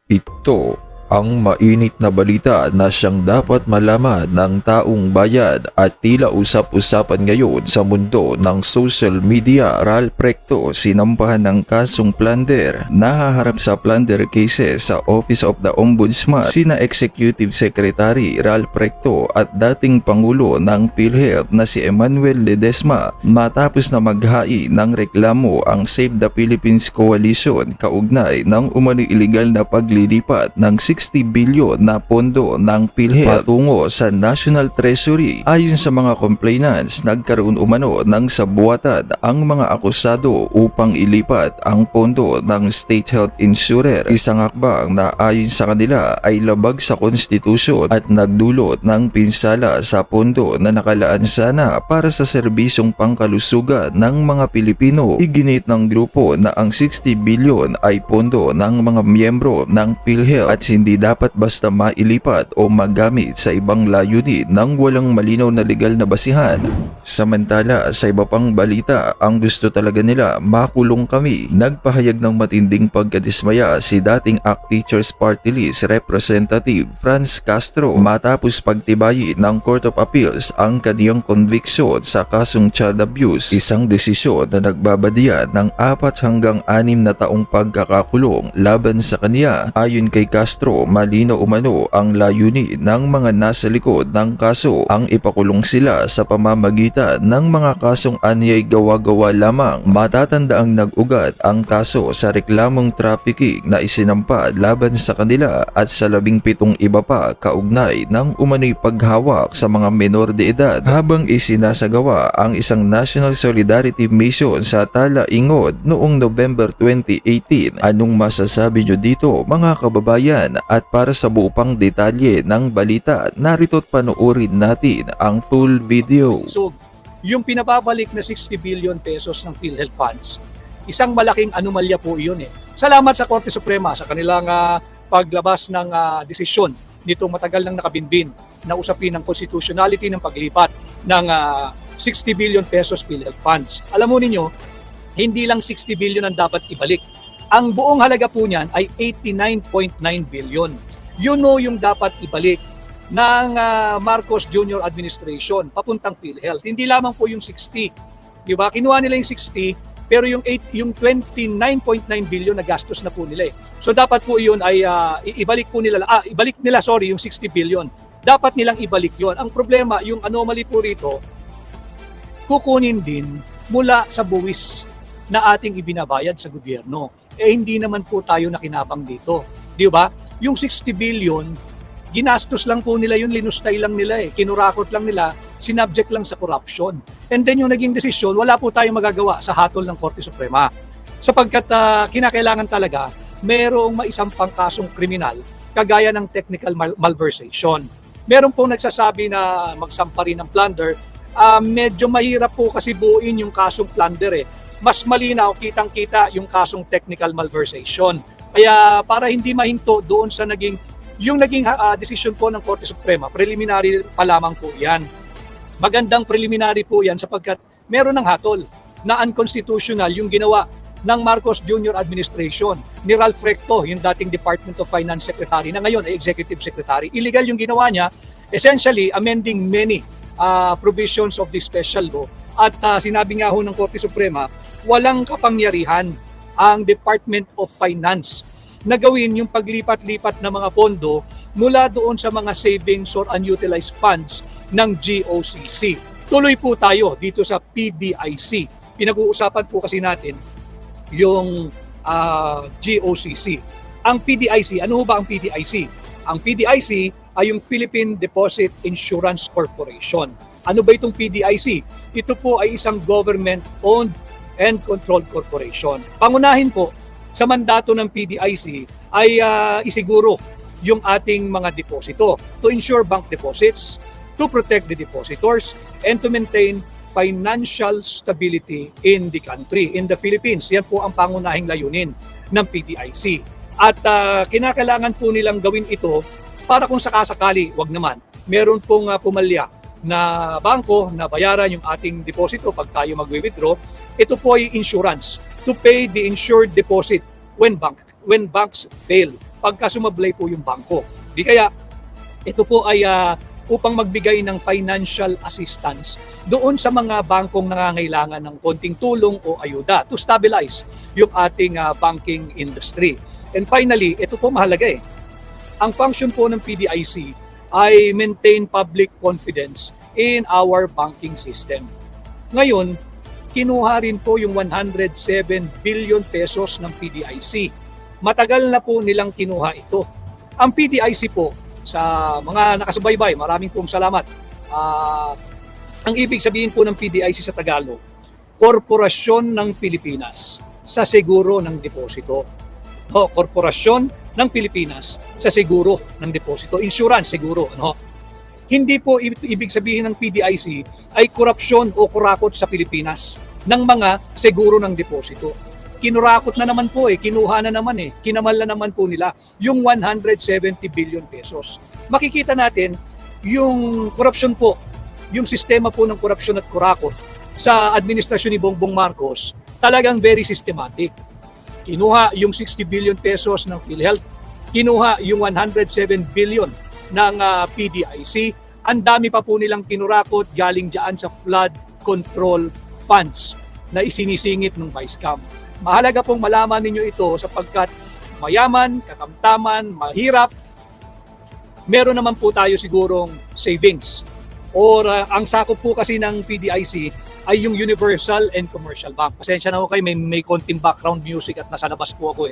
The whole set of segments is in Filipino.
Ito ang mainit na balita na siyang dapat malaman ng taong bayan at tila usap-usapan ngayon sa mundo ng social media. Ralph Recto sinampahan ng kasong plunder. Nahaharap sa plunder cases sa Office of the Ombudsman sina Executive Secretary Ralph Recto at dating Pangulo ng PhilHealth na si Emmanuel Ledesma matapos na maghain ng reklamo ang Save the Philippines Coalition kaugnay ng umano'y iligal na paglilipat ng 60 bilyon na pondo ng PhilHealth patungo sa National Treasury. Ayon sa mga complainants, nagkaroon umano ng sabuatan ang mga akusado upang ilipat ang pondo ng State Health Insurer. Isang hakbang na ayon sa kanila ay labag sa konstitusyon at nagdulot ng pinsala sa pondo na nakalaan sana para sa serbisyong pangkalusugan ng mga Pilipino. Iginit ng grupo na ang 60 bilyon ay pondo ng mga miyembro ng PhilHealth at hindi dapat basta mailipat o magamit sa ibang layunin nang walang malinaw na legal na basihan. Samantala, sa iba pang balita, ang gusto talaga nila makulong kami. Nagpahayag ng matinding pagkadismaya si dating ACT Teachers Party List Representative Franz Castro matapos pagtibayin ng Court of Appeals ang kaniyang conviction sa kasong child abuse, isang desisyon na nagbabadiyan ng 4 hanggang 6 na taong pagkakakulong laban sa kaniya. Ayon kay Castro, malinaw umano ang layunin ng mga nasa likod ng kaso, ang ipakulong sila sa pamamagitan ng mga kasong anyay gawa-gawa lamang. Matatandaang nag-ugat ang kaso sa reklamong trafficking na isinampa laban sa kanila at sa 17 iba pa kaugnay ng umano'y paghawak sa mga menor de edad habang isinasagawa ang isang National Solidarity Mission sa Talaingod noong November 2018. Anong masasabi nyo dito mga kababayan? At para sa buo pang detalye ng balita, narito't panoorin natin ang full video. So, yung pinababalik na 60 billion pesos ng PhilHealth funds, isang malaking anomalya po iyon eh. Salamat sa Korte Suprema sa kanilang paglabas ng desisyon nitong matagal nang nakabinbin na usapin ng constitutionality ng paglipat ng 60 billion pesos PhilHealth funds. Alam mo ninyo, hindi lang 60 billion ang dapat ibalik. Ang buong halaga po niyan ay 89.9 billion. Yun o yung dapat ibalik ng Marcos Jr. Administration papuntang PhilHealth. Hindi lamang po yung 60. Di ba? Kinuha nila yung 60 pero yung 29.9 billion na gastos na po nila eh. So dapat po yun ay ibalik nila yung 60 billion. Dapat nilang ibalik yon. Ang problema, yung anomaly po rito, kukunin din mula sa buwis na ating ibinabayad sa gobyerno. Hindi naman po tayo nakinabang dito. Di ba? Yung 60 billion, ginastos lang po nila yun, linustay lang nila eh. Kinurakot lang nila, sinubject lang sa corruption. And then yung naging desisyon, wala po tayong magagawa sa hatol ng Korte Suprema. Sapagkat kinakailangan talaga, merong maisampang kasong kriminal kagaya ng technical malversation. Meron po nagsasabi na magsampa rin ng plunder. Medyo mahirap po kasi buuin yung kasong plunder eh. Mas malinaw, kitang-kita yung kasong technical malversation. Kaya para hindi mahinto doon sa naging desisyon po ng Korte Suprema, preliminary pa lamang po yan. Magandang preliminary po yan sapagkat meron ng hatol na unconstitutional yung ginawa ng Marcos Jr. Administration ni Ralph Recto, yung dating Department of Finance Secretary na ngayon ay Executive Secretary. Illegal yung ginawa niya, essentially amending many provisions of the special law. At sinabi nga ho ng Korte Suprema, walang kapangyarihan ang Department of Finance na gawin yung paglipat-lipat ng mga pondo mula doon sa mga savings or unutilized funds ng GOCC. Tuloy po tayo dito sa PDIC. Pinag-uusapan po kasi natin yung GOCC. Ang PDIC, ano ba ang PDIC? Ang PDIC ay yung Philippine Deposit Insurance Corporation. Ano ba itong PDIC? Ito po ay isang government-owned and controlled corporation. Pangunahin po sa mandato ng PDIC ay isiguro yung ating mga deposito to ensure bank deposits, to protect the depositors, and to maintain financial stability in the country, in the Philippines. Yan po ang pangunahing layunin ng PDIC. At kinakailangan po nilang gawin ito para kung sakasakali, wag naman, meron pong pumalya na bangko na bayaran yung ating deposito pag tayo mag-withdraw. Ito po ay insurance to pay the insured deposit when banks fail. pagka sumablay po yung bangko. Di kaya ito po ay upang magbigay ng financial assistance doon sa mga bangkong nangangailangan ng konting tulong o ayuda to stabilize yung ating banking industry. And finally, ito po mahalaga eh. Ang function po ng PDIC ay maintain public confidence in our banking system. Ngayon, kinuha rin po yung 107 billion pesos ng PDIC. Matagal na po nilang kinuha ito. Ang PDIC po, sa mga nakasubaybay, maraming pong salamat. Ang ibig sabihin po ng PDIC sa Tagalog, Korporasyon ng Pilipinas sa Seguro ng Deposito. Korporasyon ng Pilipinas sa Seguro ng Deposito. Insurance, seguro. Hindi po ibig sabihin ng PDIC ay korupsyon o kurakot sa Pilipinas ng mga seguro ng deposito. Kinurakot na naman po kinuha na naman kinamal na naman po nila yung 170 billion pesos. Makikita natin yung korupsyon po, yung sistema po ng korupsyon at kurakot sa administrasyon ni Bongbong Marcos, talagang very systematic. Kinuha yung 60 billion pesos ng PhilHealth, kinuha yung 107 billion ng PDIC, ang dami pa po nilang kinurakot galing dyan sa flood control funds na isinisingit ng Vice-Cam. Mahalaga pong malaman ninyo ito sapagkat mayaman, katamtaman, mahirap, meron naman po tayo sigurong savings. Or ang sakop po kasi ng PDIC ay yung Universal and Commercial Bank. Pasensya na ako kayo, may konting background music at nasa labas po ako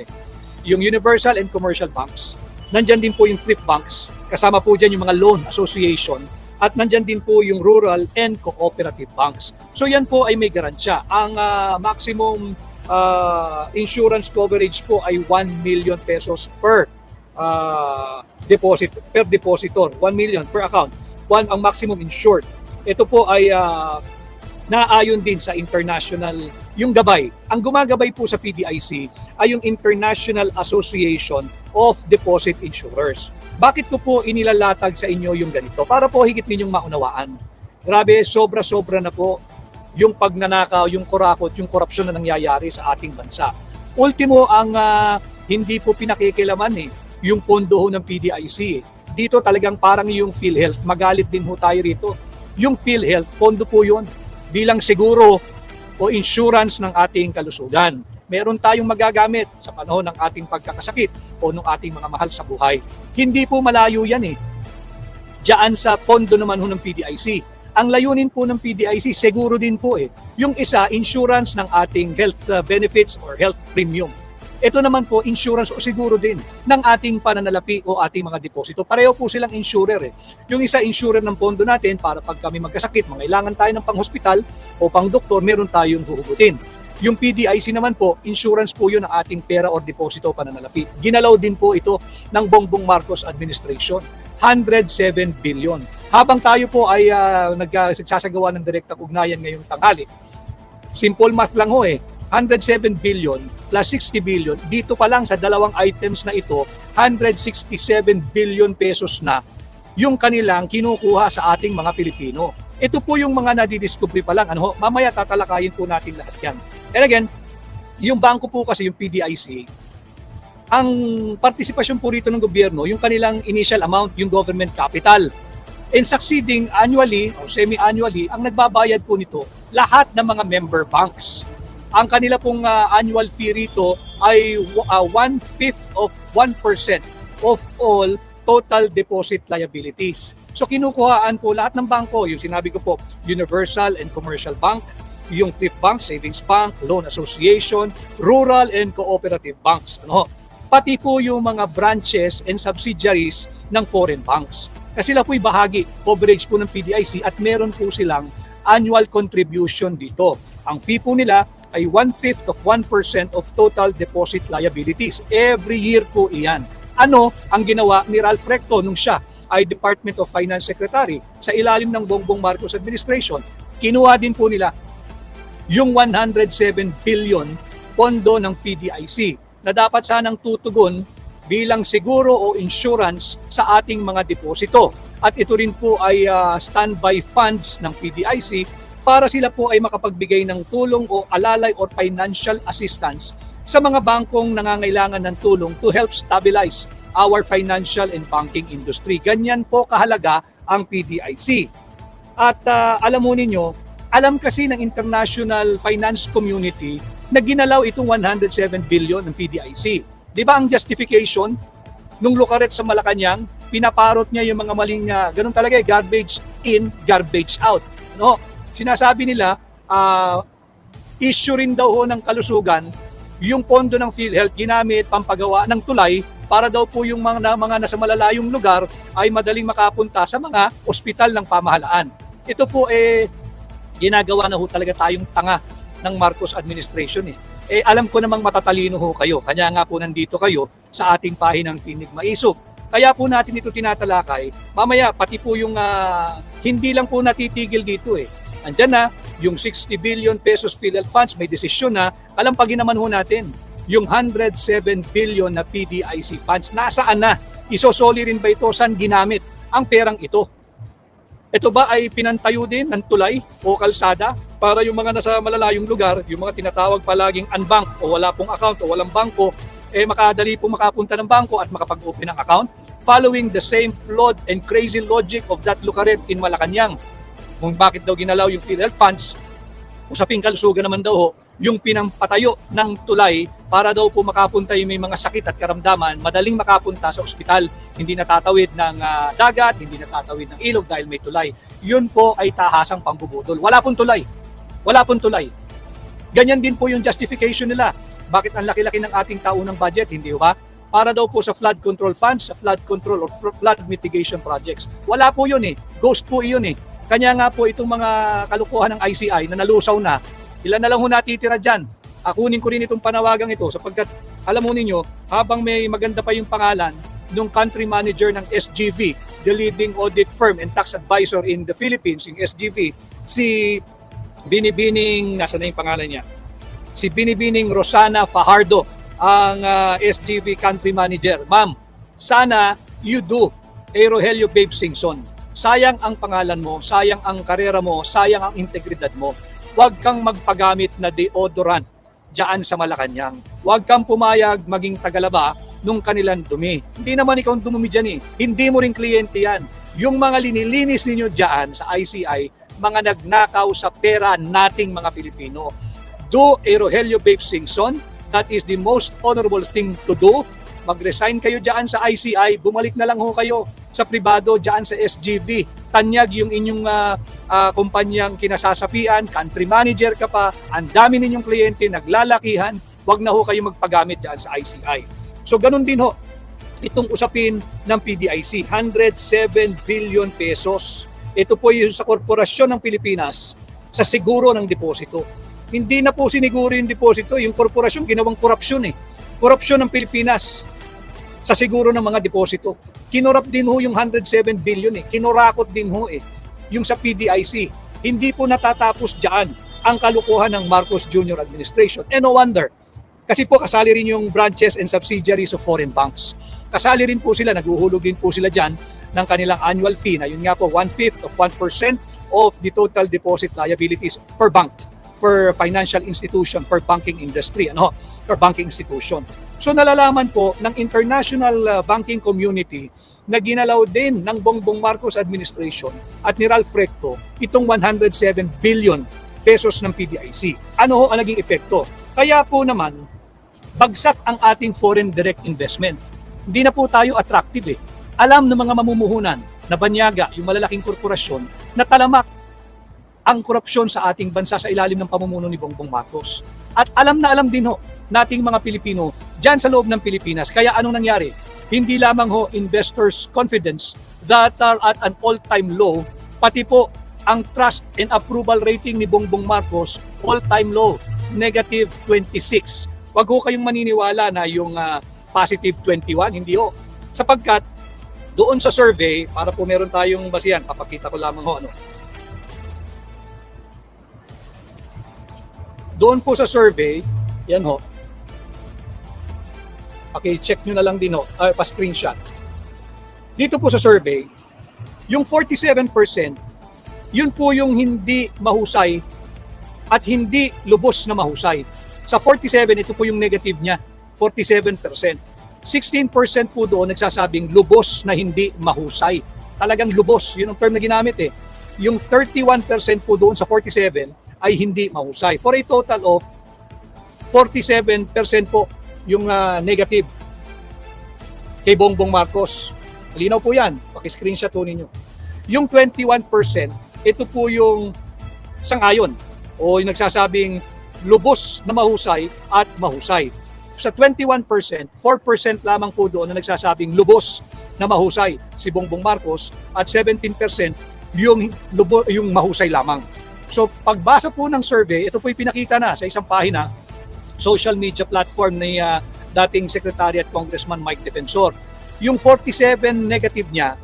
Yung Universal and Commercial Banks, nandyan din po yung thrift banks, kasama po dyan yung mga loan association, at nandyan din po yung rural and cooperative banks. So yan po ay may garansya. Ang maximum insurance coverage po ay 1 million pesos per depositor, 1 million per account. Ang maximum insured. Ito po ay naayon din sa international, yung gabay. Ang gumagabay po sa PDIC ay yung International Association of Deposit Insurers. Bakit ko po inilalatag sa inyo yung ganito? Para po higit ninyong maunawaan. Grabe, sobra-sobra na po yung pagnanakaw, yung kurakot, yung korupsyon na nangyayari sa ating bansa. Ultimo, ang hindi po pinakikilaman yung pondo ho ng PDIC. Dito talagang parang yung PhilHealth, magalit din ho tayo rito. Yung PhilHealth, pondo po yun bilang seguro o insurance ng ating kalusugan. Meron tayong magagamit sa panahon ng ating pagkakasakit o ng ating mga mahal sa buhay. Hindi po malayo yan Diyan sa pondo naman ho ng PDIC. Ang layunin po ng PDIC, seguro din po Yung isa, insurance ng ating health benefits or health premium. Ito naman po, insurance o seguro din ng ating pananalapi o ating mga deposito. Pareho po silang insurer Yung isa, insurer ng pondo natin para pag kami magkasakit, mangailangan tayo ng pang-hospital o pang-doktor, meron tayong huhugutin. Yung PDIC naman po, insurance po yun ng ating pera or deposito o pananalapi. Ginalaw din po ito ng Bongbong Marcos administration. 107 billion. Habang tayo po ay nagsasagawa ng direktang ugnayan ngayong tanghali, simple math lang 107 billion plus 60 billion, dito pa lang sa dalawang items na ito, 167 billion pesos na yung kanilang kinukuha sa ating mga Pilipino. Ito po yung mga nadidiscovery pa lang. Mamaya tatalakayin po natin lahat yan. And again, yung bangko po kasi, yung PDIC, ang partisipasyon po rito ng gobyerno, yung kanilang initial amount, yung government capital. And succeeding annually o semi-annually, ang nagbabayad po nito, lahat ng mga member banks. Ang kanila pong annual fee rito ay 1/5 of 1% of all total deposit liabilities. So kinukuhaan po lahat ng bangko, yung sinabi ko po, Universal and Commercial Bank, yung thrift bank, savings bank, loan association, rural and cooperative banks. Pati po yung mga branches and subsidiaries ng foreign banks. Kasi sila po'y bahagi, coverage po ng PDIC at meron po silang annual contribution dito. Ang fee po nila ay 1/5 of 1% of total deposit liabilities. Every year po iyan. Ano ang ginawa ni Ralph Recto nung siya ay Department of Finance Secretary sa ilalim ng Bongbong Marcos administration? Kinuha din po nila yung 107 billion pondo ng PDIC na dapat sanang tutugon bilang seguro o insurance sa ating mga deposito. At ito rin po ay standby funds ng PDIC para sila po ay makapagbigay ng tulong o alalay or financial assistance sa mga bangkong nangangailangan ng tulong to help stabilize our financial and banking industry. Ganyan po kahalaga ang PDIC. At alam mo ninyo, alam kasi ng international finance community na ginalaw itong 107 billion ng PDIC. Di ba ang justification nung Lucaret sa Malacanang, pinaparot niya yung mga maling, ganun talaga, garbage in, garbage out. No? Sinasabi nila, issue rin daw ho ng kalusugan, yung pondo ng PhilHealth ginamit pampagawa ng tulay para daw po yung mga nasa malalayong lugar ay madaling makapunta sa mga ospital ng pamahalaan. Ito po ginagawa na ho talaga tayong tanga ng Marcos administration alam ko namang matatalino ho kayo, kanya nga po nandito kayo sa ating pahinang Tinig Maisog. Kaya po natin ito tinatalakay. Mamaya pati po yung hindi lang po natitigil dito Andyan na yung 60 billion pesos PhilHealth funds, may desisyon na. Alampagin naman ho natin yung 107 billion na PDIC funds. Nasaan na? Isosoli rin ba ito? Saan ginamit ang perang ito? Ito ba ay pinantayo din ng tulay o kalsada para yung mga nasa malalayong lugar, yung mga tinatawag palaging unbank o wala pong account o walang bangko, makadali pong makapunta ng bangko at makapag-open ng account? Following the same flawed and crazy logic of that Lucaret in Malacanang. Kung bakit daw ginalaw yung PhilHealth funds, usaping kalusugan naman daw ho, yung pinampatayo ng tulay para daw po makapunta yung may mga sakit at karamdaman, madaling makapunta sa ospital, hindi natatawid ng dagat, hindi natatawid ng ilog dahil may tulay. Yun po ay tahasang pambubudol. Wala pong tulay. Wala pong tulay. Ganyan din po yung justification nila. Bakit ang laki-laki ng ating taunang budget, hindi ba? Para daw po sa flood control funds, sa flood control or flood mitigation projects. Wala po yun Ghost po yun Kanya nga po itong mga kalukuhan ng ICI na nalusaw na, ilan na lang ho natitira dyan. Kunin ko rin itong panawagang ito sapagkat alam mo ninyo, habang may maganda pa yung pangalan ng country manager ng SGV, the leading audit firm and tax advisor in the Philippines, yung SGV, si Binibining, nasa na yung pangalan niya? Si Binibining Rosana Fajardo, ang SGV country manager. Ma'am, sana you do Rogelio Babe Singson. Sayang ang pangalan mo, sayang ang karera mo, sayang ang integridad mo. Huwag kang magpagamit na deodorant dyan sa Malacanang. Huwag kang pumayag maging tagalaba nung kanilang dumi. Hindi naman ikaw dumumi dyan Hindi mo rin kliyente yan. Yung mga linilinis ninyo dyan sa ICI, mga nagnakaw sa pera nating mga Pilipino. Do Rogelio Babe Singson. That is the most honorable thing to do. Mag-resign kayo dyan sa ICI, bumalik na lang ho kayo sa pribado dyan sa SGV. Tanyag yung inyong kumpanyang kinasasapian, country manager ka pa, ang dami ninyong kliyente, naglalakihan, wag na ho kayo magpagamit dyan sa ICI. So ganun din ho, itong usapin ng PDIC, 107 billion pesos. Ito po yung sa korporasyon ng Pilipinas sa siguro ng deposito. Hindi na po siniguro yung deposito, yung korporasyon ginawang korupsyon Korupsyon ng Pilipinas sa siguro ng mga deposito. Kinurap din ho yung 107 billion Kinurakot din ho yung sa PDIC. Hindi po natatapos diyan ang kalukuhan ng Marcos Jr. administration. And no wonder. Kasi po kasali rin yung branches and subsidiaries of foreign banks. Kasali rin po sila, naguhulog din po sila diyan ng kanilang annual fee na yun nga po 1/5 of 1% of the total deposit liabilities per bank, per financial institution, per banking industry, per banking institution. So nalalaman po ng international banking community na ginalaw din ng Bongbong Marcos administration at ni Ralph Recto itong 107 billion pesos ng PDIC. Ano ho ang naging epekto? Kaya po naman, bagsak ang ating foreign direct investment. Hindi na po tayo attractive Alam ng mga mamumuhunan na banyaga, yung malalaking korporasyon, na talamak ang korupsyon sa ating bansa sa ilalim ng pamumuno ni Bongbong Marcos. At alam na alam din ho nating mga Pilipino dyan sa loob ng Pilipinas. Kaya anong nangyari? Hindi lamang ho investors' confidence that are at an all-time low, pati po ang trust and approval rating ni Bongbong Marcos all-time low, negative 26. Wag ho kayong maniniwala na yung positive 21, hindi ho. Sapagkat doon sa survey, para po meron tayong basihan, papakita ko lamang ho Doon po sa survey, yan ho. Okay, check nyo na lang din ho, pa-screenshot. Dito po sa survey, yung 47%, yun po yung hindi mahusay at hindi lubos na mahusay. Sa 47, ito po yung negative niya, 47%. 16% po doon nagsasabing lubos na hindi mahusay. Talagang lubos, yun ang term na ginamit eh. Yung 31% po doon sa 47 ay hindi mahusay. For a total of 47% po yung negative kay Bongbong Marcos. Malinaw po yan, paki-screenshot po ninyo. Yung 21%, ito po yung sangayon o yung nagsasabing lubos na mahusay at mahusay. Sa 21%, 4% lamang po doon na nagsasabing lubos na mahusay si Bongbong Marcos at 17% yung mahusay lamang. So pagbasa po ng survey, ito po yung pinakita na sa isang pahina, social media platform ni dating Secretary at Congressman Mike Defensor. Yung 47 negative niya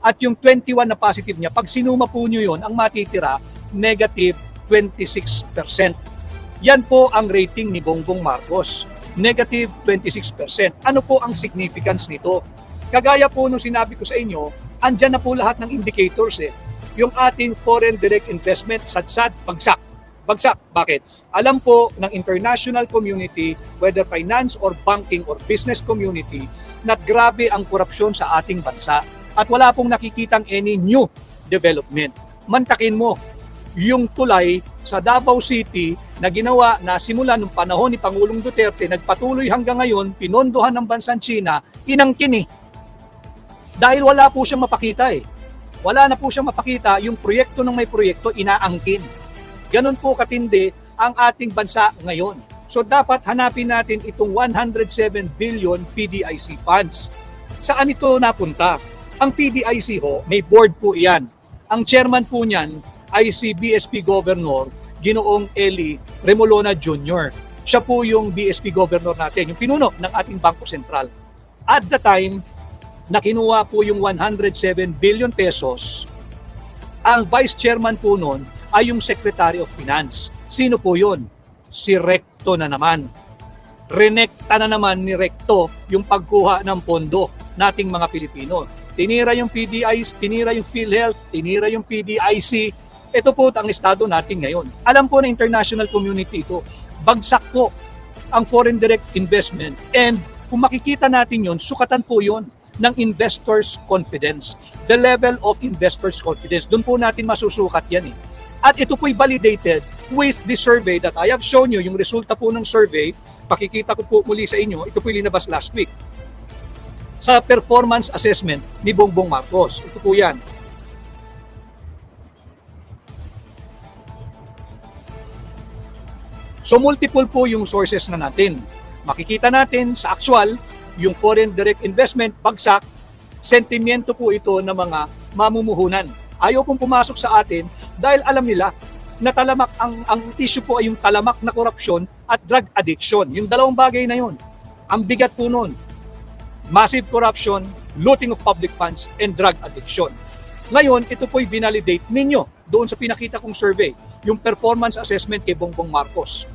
at yung 21 na positive niya, pag sinuma po nyo yun, ang matitira, negative 26%. Yan po ang rating ni Bongbong Marcos. Negative 26%. Ano po ang significance nito? Kagaya po nung sinabi ko sa inyo, andyan na po lahat ng indicators eh. Yung ating foreign direct investment, sadsad, bagsak. Bagsak. Bakit? Alam po ng international community, whether finance or banking or business community, na grabe ang korupsyon sa ating bansa at wala pong nakikitang any new development. Mantakin mo, yung tulay sa Davao City na ginawa na simula nung panahon ni Pangulong Duterte, nagpatuloy hanggang ngayon, pinondohan ng bansang China, inangkin eh. Dahil wala po siyang mapakita eh. Wala na po siyang mapakita, yung proyekto ng may proyekto, inaangkin. Ganon po katindi ang ating bansa ngayon. So dapat hanapin natin itong 107 billion PDIC funds. Saan ito napunta? Ang PDIC ho, may board po iyan. Ang chairman po niyan ay si BSP Governor Ginoong Eli Remolona Jr. Siya po yung BSP Governor natin, yung pinuno ng ating Bangko Sentral. At the time na kinuha po yung 107 billion pesos, ang vice chairman po noon ay yung Secretary of Finance. Sino po yun? Si Recto na naman. Renekta na naman ni Recto yung pagkuha ng pondo nating mga Pilipino. Tinira yung PDIC, tinira yung PhilHealth, tinira yung PDIC. Ito po ang estado natin ngayon. Alam po na international community ito. Bagsak po ang foreign direct investment. And kung makikita natin yon, sukatan po yon ng investors' confidence. The level of investors' confidence. Doon po natin masusukat yan eh. At ito po'y validated with the survey that I have shown you. Yung resulta po ng survey, pakikita ko po muli sa inyo, ito po'y linabas last week. Sa performance assessment ni Bongbong Marcos. Ito po yan. So multiple po yung sources na natin. Makikita natin sa actual, yung foreign direct investment, bagsak, sentimiento po ito ng mga mamumuhunan. Ayaw pong pumasok sa atin dahil alam nila na talamak ang issue po ay yung talamak na korupsyon at drug addiction. Yung dalawang bagay na yun. Ang bigat po nun. Massive corruption, looting of public funds, and drug addiction. Ngayon, ito po'y vinalidate ninyo doon sa pinakita kong survey, yung performance assessment kay Bongbong Marcos.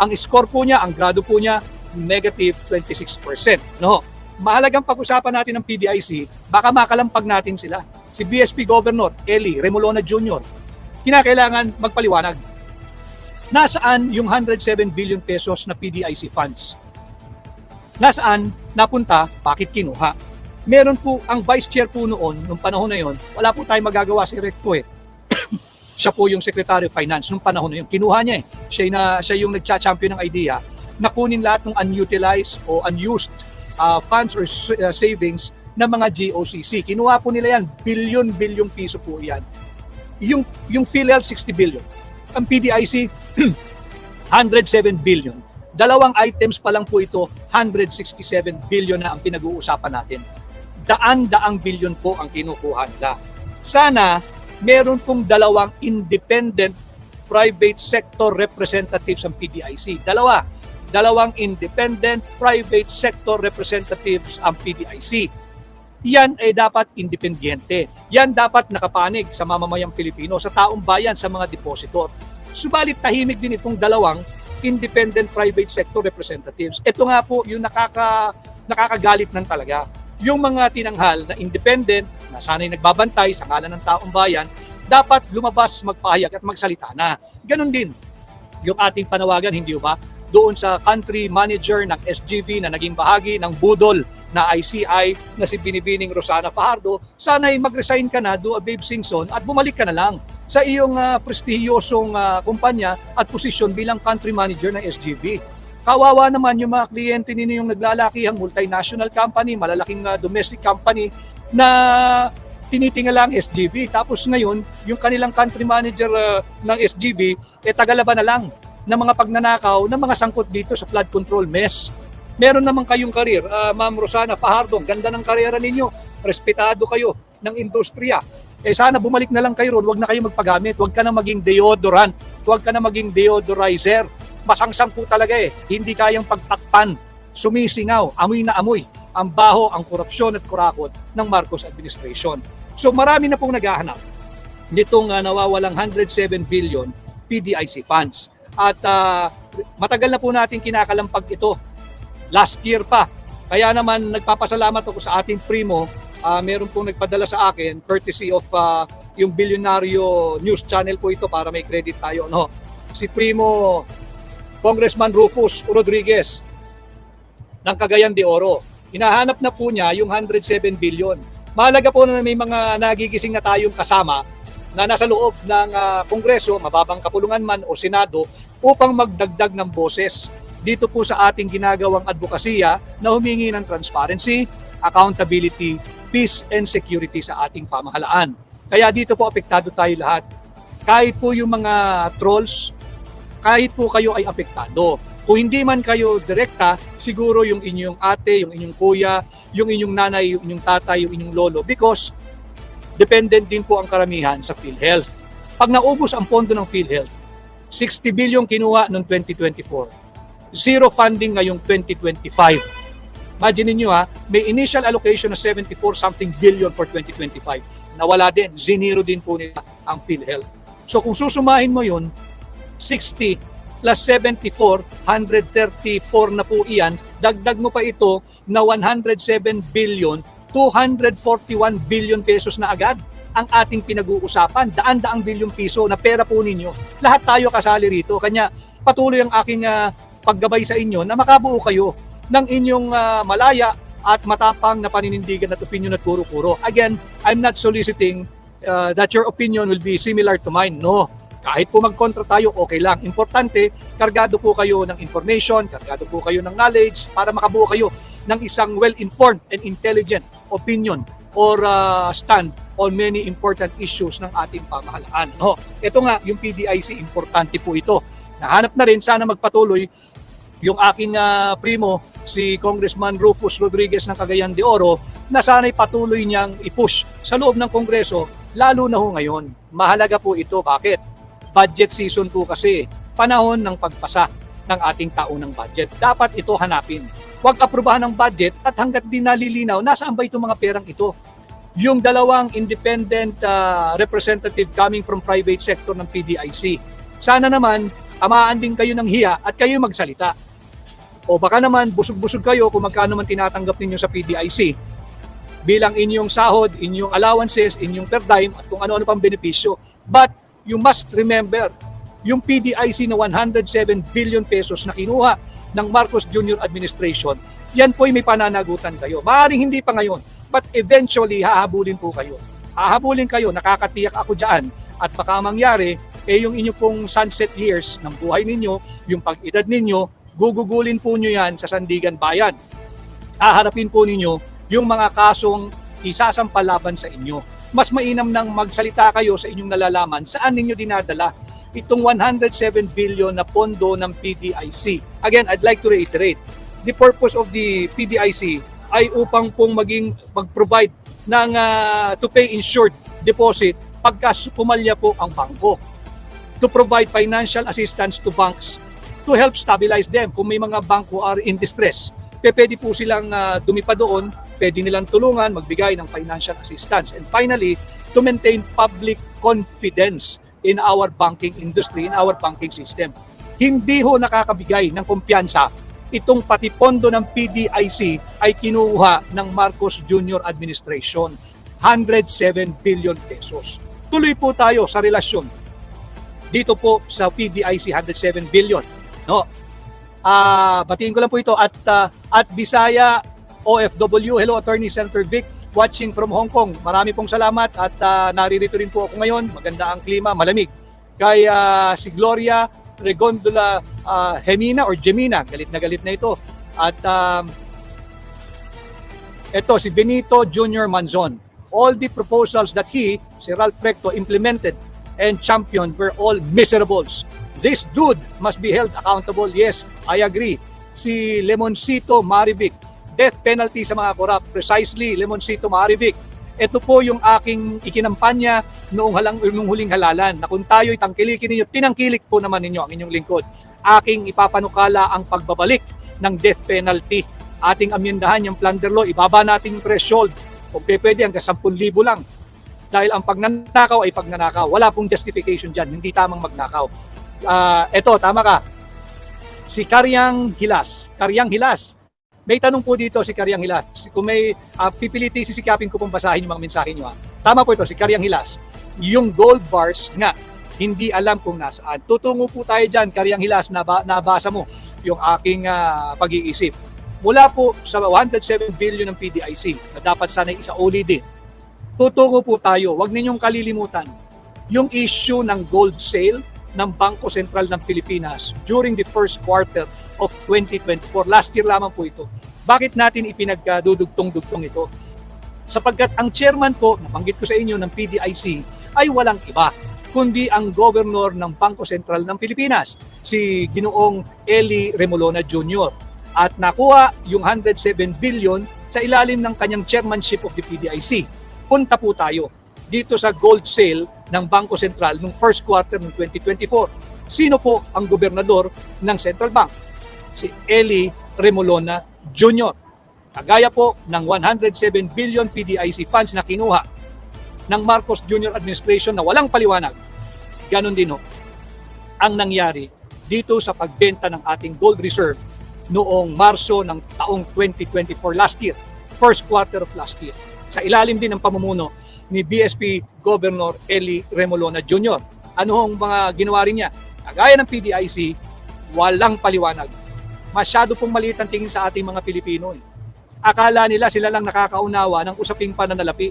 Ang score po niya, ang grado po niya, negative 26%. No? Mahalagang pag-usapan natin ng PDIC, baka makalampag natin sila. Si BSP Governor Eli Remolona Jr., kinakailangan magpaliwanag. Nasaan yung 107 billion pesos na PDIC funds? Nasaan? Napunta? Bakit kinuha? Meron po ang vice chair po noon, nung panahon na yon, wala po tayong magagawa si Recto eh. Siya po yung Secretary of Finance nung panahon na yun. Kinuha niya eh. Siya yung nagcha-champion ng idea na kunin lahat ng unutilized o unused funds or savings ng mga GOCC. Kinuha po nila yan. Billion piso po yan. Yung PhilHealth, 60 billion. Ang PDIC, 107 billion. Dalawang items pa lang po ito, 167 billion na ang pinag-uusapan natin. Daan-daang billion po ang kinukuha nila. Sana meron pong dalawang independent private sector representatives ang PDIC. Dalawang independent private sector representatives ang PDIC. Yan ay dapat independyente. Yan dapat nakapanig sa mamamayang Pilipino, sa taong bayan, sa mga depositor. Subalit tahimik din itong dalawang independent private sector representatives. Ito nga po yung nakakagalit ng talaga. Yung mga tinanghal na independent, na sana'y nagbabantay sa ngalan ng taong bayan, dapat lumabas, magpahayag at magsalita na. Ganon din yung ating panawagan, hindi ba? doon sa country manager ng SGV na naging bahagi ng budol na ICI na si Binibining Rosana Fajardo, sana'y mag-resign ka na, do a Babe Singson at bumalik ka na lang sa iyong prestihiyosong kumpanya at posisyon bilang country manager ng SGV. Kawawa naman yung mga kliyente ninyo yung naglalakihang multinational company, malalaking domestic company na tinitingala ang SGV. Tapos ngayon, yung kanilang country manager ng SGV, tagalaban na lang ng mga pagnanakaw ng mga sangkot dito sa flood control mess. Meron naman kayong karir, Ma'am Rosana Fajardo, ganda ng karera ninyo, respetado kayo ng industriya. Sana bumalik na lang kayo ron, huwag na kayo magpagamit, huwag ka na maging deodorant, huwag ka na maging deodorizer. Masangsang po talaga hindi kayang pagtakpan, sumisingaw, amoy na amoy, ang baho, ang korupsyon at kurakot ng Marcos administration. So marami na pong naghahanap nitong nawawalang 107 billion PDIC funds. At matagal na po natin kinakalampag ito. Last year pa. Kaya naman nagpapasalamat ako sa ating primo. Meron pong nagpadala sa akin courtesy of yung Bilyonaryo News Channel po ito para may credit tayo. No? Si Primo Congressman Rufus Rodriguez ng Cagayan de Oro. Hinahanap na po niya yung 107 billion. Mahalaga po na may mga nagigising na tayong kasama na nasa loob ng Kongreso, mababang kapulungan man o Senado, upang magdagdag ng boses dito po sa ating ginagawang advokasya na humingi ng transparency, accountability, peace and security sa ating pamahalaan. Kaya dito po apektado tayo lahat. Kahit po yung mga trolls, kahit po kayo ay apektado. Kung hindi man kayo direkta, siguro yung inyong ate, yung inyong kuya, yung inyong nanay, yung inyong tatay, yung inyong lolo, because dependent din po ang karamihan sa PhilHealth. Pag naubos ang pondo ng PhilHealth, 60 billion kinuha noong 2024. Zero funding ngayong 2025. Imagine niyo may initial allocation na 74 something billion for 2025. Nawala din, zinero din po nila ang PhilHealth. So kung susumahin mo yun, 60 plus 74, 134 na po iyan. Dagdag mo pa ito na 107 billion, 241 billion pesos na agad ang ating pinag-uusapan. Daan-daang bilyong piso na pera po ninyo. Lahat tayo kasali rito. Kanya patuloy ang aking paggabay sa inyo na makabuo kayo ng inyong malaya at matapang na paninindigan at opinion at kuro-kuro. Again, I'm not soliciting that your opinion will be similar to mine. No. Kahit po magkontra tayo, okay lang. Importante, kargado po kayo ng information, kargado po kayo ng knowledge para makabuo kayo ng isang well-informed and intelligent opinion or stand on many important issues ng ating pamahalaan. No? Ito nga, yung PDIC, importante po ito. Nahanap na rin, sana magpatuloy yung aking primo, si Congressman Rufus Rodriguez ng Cagayan de Oro, na sana'y patuloy niyang i-push sa loob ng Kongreso, lalo na ho ngayon. Mahalaga po ito. Bakit? Budget season po kasi, panahon ng pagpasa ng ating taunang budget. Dapat ito hanapin. Huwag aprubahan ng budget at hanggat di nalilinaw, nasaan ba itong mga perang ito? Yung dalawang independent representative coming from private sector ng PDIC. Sana naman, amaan din kayo ng hiya at kayo magsalita. O baka naman, busog-busog kayo kung magkano man tinatanggap ninyo sa PDIC bilang inyong sahod, inyong allowances, inyong per diem at kung ano-ano pang benepisyo. But you must remember, yung PDIC na 107 billion pesos na kinuha ng Marcos Jr. administration, yan po'y may pananagutan kayo. Maaaring hindi pa ngayon, but eventually hahabulin po kayo. Hahabulin kayo, nakakatiyak ako dyan. At baka mangyari, yung inyo pong sunset years ng buhay ninyo, yung pag-edad ninyo, gugugulin po nyo yan sa Sandigan Bayan. Haharapin po ninyo yung mga kasong isasampal laban sa inyo. Mas mainam nang magsalita kayo sa inyong nalalaman saan ninyo dinadala itong 107 billion na pondo ng PDIC. Again, I'd like to reiterate, the purpose of the PDIC ay upang pong mag-provide ng to pay insured deposit pagka pumalya po ang bangko. To provide financial assistance to banks to help stabilize them. Kung may mga bangko are in distress, pwede po silang dumipa doon, pwede nilang tulungan, magbigay ng financial assistance. And finally, to maintain public confidence in our banking industry, in our banking system. Hindi ho nakakabigay ng kumpiyansa itong pati pondo ng PDIC ay kinuha ng Marcos Jr. administration. 107 billion pesos. Tuloy po tayo sa relasyon dito po sa PDIC 107 billion. No? Batiin ko lang po ito at Bisaya OFW. Hello, Attorney Senator Vic, watching from Hong Kong. Marami pong salamat at naririto rin po ako ngayon. Maganda ang klima, malamig. Kay si Gloria Regondola Gemina galit na ito. At ito si Benito Jr. Manzon. All the proposals that si Ralph Recto implemented and championed were all miserables. This dude must be held accountable. Yes, I agree. Si Lemoncito Marivic, death penalty sa mga corrupt. Precisely, Lemoncito Marivic. Ito po yung aking ikinampanya noong huling halalan na kung tayo'y tangkilikin ninyo, tinangkilik po naman ninyo ang inyong lingkod. Aking ipapanukala ang pagbabalik ng death penalty. Ating amyendahan yung plunder law, ibaba natin yung threshold. Kung pwede hanggang 10,000 lang. Dahil ang pagnanakaw ay pagnanakaw. Wala pong justification dyan, hindi tamang magnakaw. Eto, tama ka. Si Karyang Hilas. May tanong po dito si Karyang Hilas. Kung may pipilitin, sisikapin ko pong basahin yung mga mensahe nyo. Tama po ito, si Karyang Hilas. Yung gold bars nga, hindi alam kung nasaan. Tutungo po tayo dyan, Karyang Hilas, nabasa mo yung aking pag-iisip. Mula po sa 107 billion ng PDIC na dapat sana isauli din. Tutungo po tayo, wag ninyong kalilimutan yung issue ng gold sale ng Bangko Sentral ng Pilipinas during the first quarter of 2024. Last year lamang po ito. Bakit natin ipinagdudugtong-dugtong ito? Sapagkat ang chairman po, nabanggit ko sa inyo ng PDIC, ay walang iba, kundi ang governor ng Bangko Sentral ng Pilipinas, si Ginoong Eli Remolona Jr. At nakuha yung 107 billion sa ilalim ng kanyang chairmanship of the PDIC. Punta po tayo dito sa gold sale ng Bangko Sentral noong first quarter ng 2024. Sino po ang gobernador ng Central Bank? Si Eli Remolona Jr. Kagaya po ng 107 billion PDIC funds na kinuha ng Marcos Jr. administration na walang paliwanag. Ganon din ang nangyari dito sa pagbenta ng ating gold reserve noong Marso ng taong 2024 last year, first quarter of last year. Sa ilalim din ng pamumuno ni BSP Governor Eli Remolona Jr. Ano ang mga ginawa rin niya? Kagaya ng PDIC, walang paliwanag. Masyado pong maliit ang tingin sa ating mga Pilipino. Akala nila sila lang nakakaunawa ng usaping pananalapi.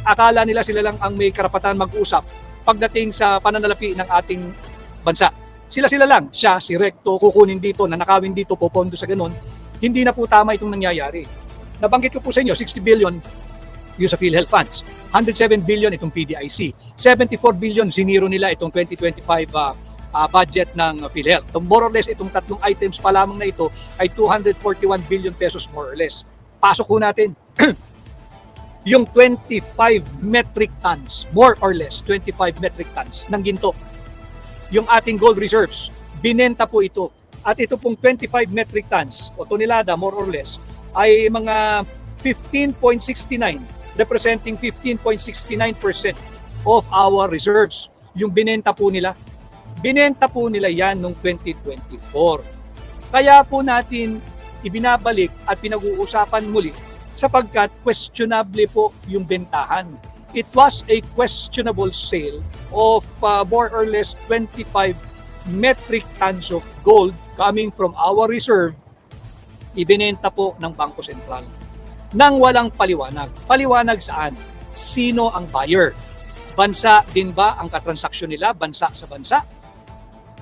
Akala nila sila lang ang may karapatan mag-usap pagdating sa pananalapi ng ating bansa. Sila lang, siya, si Recto, kukunin dito, nanakawin dito, popondo sa ganun. Hindi na po tama itong nangyayari. Nabanggit ko po sa inyo, 60 billion yung sa PhilHealth funds. 107 billion itong PDIC. 74 billion ziniro nila itong 2025 budget ng PhilHealth. So more or less itong tatlong items pa lamang na ito ay 241 billion pesos more or less. Pasok ko natin yung 25 metric tons, more or less 25 metric tons ng ginto. Yung ating gold reserves, binenta po ito. At ito pong 25 metric tons o tonelada more or less ay mga 15.69, representing 15.69% of our reserves. Yung binenta po nila yan noong 2024. Kaya po natin ibinabalik at pinag-uusapan muli sapagkat questionable po yung bentahan. It was a questionable sale of more or less 25 metric tons of gold coming from our reserve, ibinenta po ng Bangko Sentral nang walang paliwanag. Paliwanag saan? Sino ang buyer? Bansa din ba ang katransaksyon nila? Bansa sa bansa?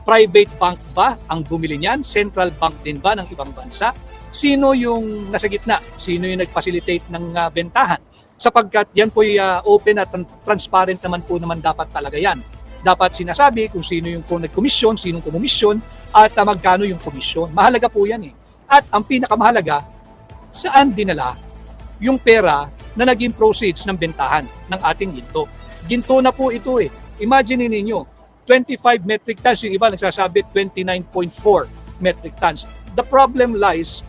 Private bank ba ang bumili niyan? Central bank din ba ng ibang bansa? Sino yung nasa gitna? Sino yung nag-facilitate ng bentahan? Sapagkat yan po open at transparent naman po dapat talaga yan. Dapat sinasabi kung sino yung nag-komisyon, sinong kumomisyon, at magkano yung komisyon. Mahalaga po yan eh. At ang pinakamahalaga, saan dinala yung pera na naging proceeds ng bentahan ng ating ginto. Ginto na po ito eh. Imagine ninyo, 25 metric tons, yung iba nagsasabi 29.4 metric tons. The problem lies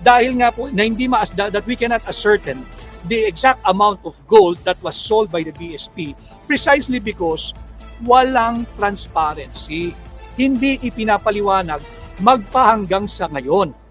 dahil nga po na hindi that we cannot ascertain the exact amount of gold that was sold by the BSP precisely because walang transparency. Hindi ipinapaliwanag magpahanggang sa ngayon.